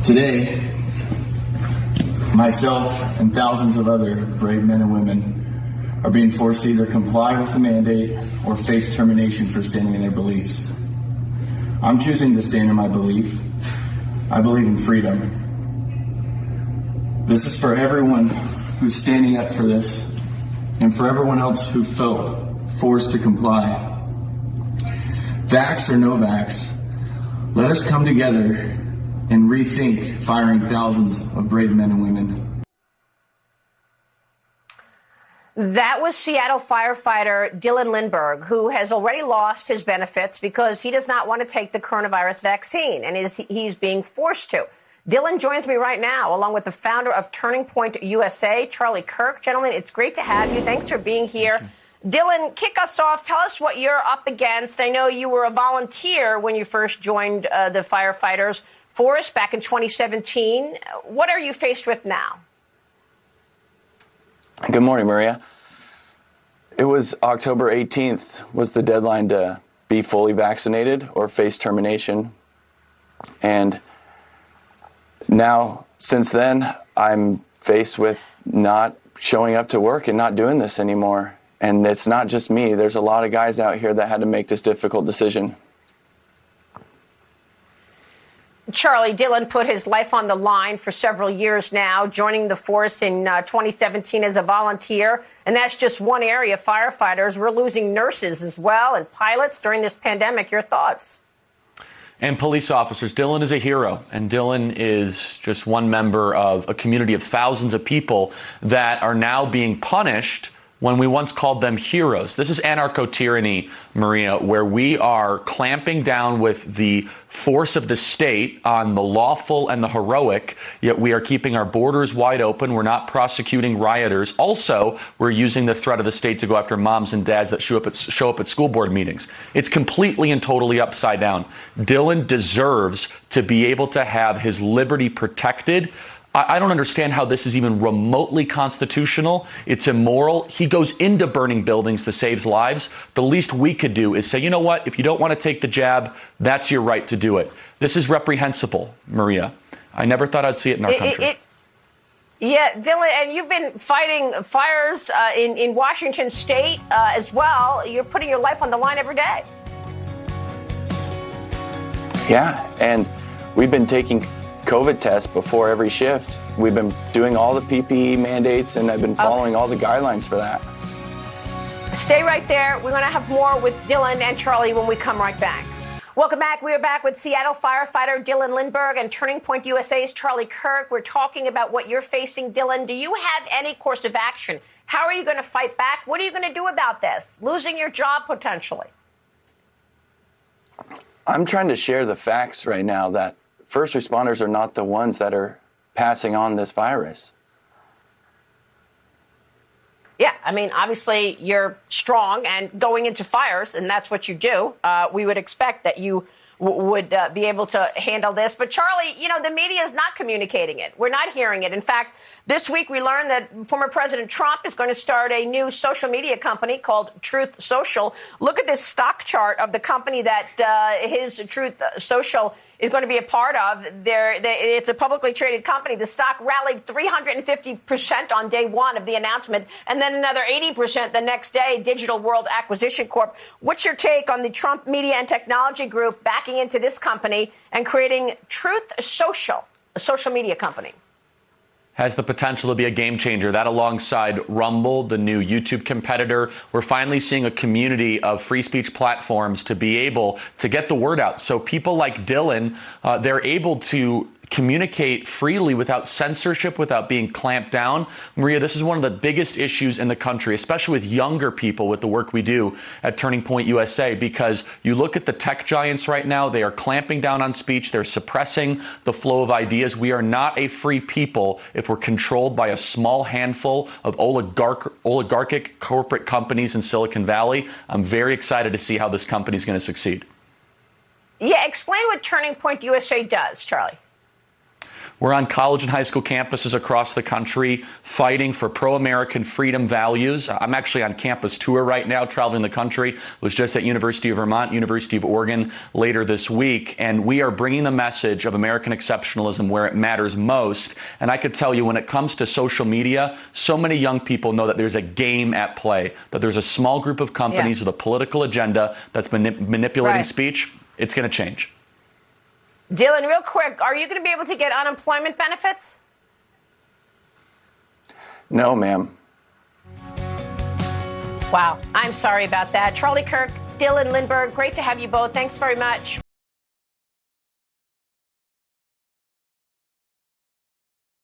Today, myself and thousands of other brave men and women are being forced to either comply with the mandate or face termination for standing in their beliefs. I'm choosing to stand in my belief. I believe in freedom. This is for everyone who's standing up for this and for everyone else who felt forced to comply. Vax or no vax, let us come together and rethink firing thousands of brave men and women. That was Seattle firefighter Dylan Lindbergh, who has already lost his benefits because he does not want to take the coronavirus vaccine, and he's being forced to. Dylan joins me right now, along with the founder of Turning Point USA, Charlie Kirk. Gentlemen, it's great to have you. Thanks for being here. Dylan, kick us off. Tell us what you're up against. I know you were a volunteer when you first joined the firefighters force back in 2017. What are you faced with now? Good morning, Maria. It was October 18th was the deadline to be fully vaccinated or face termination. And now, since then, I'm faced with not showing up to work and not doing this anymore. And it's not just me. There's a lot of guys out here that had to make this difficult decision. Charlie, Dylan put his life on the line for several years now, joining the force in 2017 as a volunteer. And that's just one area, firefighters. We're losing nurses as well and pilots during this pandemic. Your thoughts? And police officers. Dylan is a hero, and Dylan is just one member of a community of thousands of people that are now being punished when we once called them heroes. This is anarcho-tyranny, Maria, where we are clamping down with the force of the state on the lawful and the heroic, yet we are keeping our borders wide open. We're not prosecuting rioters. Also, we're using the threat of the state to go after moms and dads that show up at school board meetings. It's completely and totally upside down. Dylan deserves to be able to have his liberty protected. I don't understand how this is even remotely constitutional. It's immoral. He goes into burning buildings to save lives. The least we could do is say, you know what, if you don't want to take the jab, that's your right to do it. This is reprehensible, Maria. I never thought I'd see it in our country. Yeah, Dylan, and you've been fighting fires in Washington State as well. You're putting your life on the line every day. Yeah, and we've been taking COVID tests before every shift. We've been doing all the PPE mandates, and I've been following all the guidelines for that. Stay right there. We're going to have more with Dylan and Charlie when we come right back. Welcome back. We are back with Seattle firefighter Dylan Lindbergh and Turning Point USA's Charlie Kirk. We're talking about what you're facing, Dylan. Do you have any course of action? How are you going to fight back? What are you going to do about this? Losing your job potentially. I'm trying to share the facts right now that first responders are not the ones that are passing on this virus. Yeah, I mean, obviously you're strong and going into fires, and that's what you do. We would expect that you would be able to handle this. But Charlie, you know, the media is not communicating it. We're not hearing it. In fact, this week we learned that former President Trump is going to start a new social media company called Truth Social. Look at this stock chart of the company that his Truth Social is going to be a part of. It's a publicly traded company. The stock rallied 350% on day one of the announcement, and then another 80% the next day, Digital World Acquisition Corp. What's your take on the Trump Media and Technology Group backing into this company and creating Truth Social, a social media company? Has the potential to be a game changer. That alongside Rumble, the new YouTube competitor, we're finally seeing a community of free speech platforms to be able to get the word out. So people like Dylan, they're able to communicate freely without censorship, without being clamped down. Maria, this is one of the biggest issues in the country, especially with younger people with the work we do at Turning Point USA, because you look at the tech giants right now, they are clamping down on speech. They're suppressing the flow of ideas. We are not a free people if we're controlled by a small handful of oligarchic corporate companies in Silicon Valley. I'm very excited to see how this company is going to succeed. Yeah, explain what Turning Point USA does, Charlie. We're on college and high school campuses across the country fighting for pro-American freedom values. I'm actually on campus tour right now, traveling the country. Was just at University of Vermont, University of Oregon later this week. And we are bringing the message of American exceptionalism where it matters most. And I could tell you, when it comes to social media, so many young people know that there's a game at play, that there's a small group of companies with a political agenda that's manipulating speech. It's going to change. Dylan, real quick, are you going to be able to get unemployment benefits? No, ma'am. Wow. I'm sorry about that. Charlie Kirk, Dylan Lindbergh, great to have you both. Thanks very much.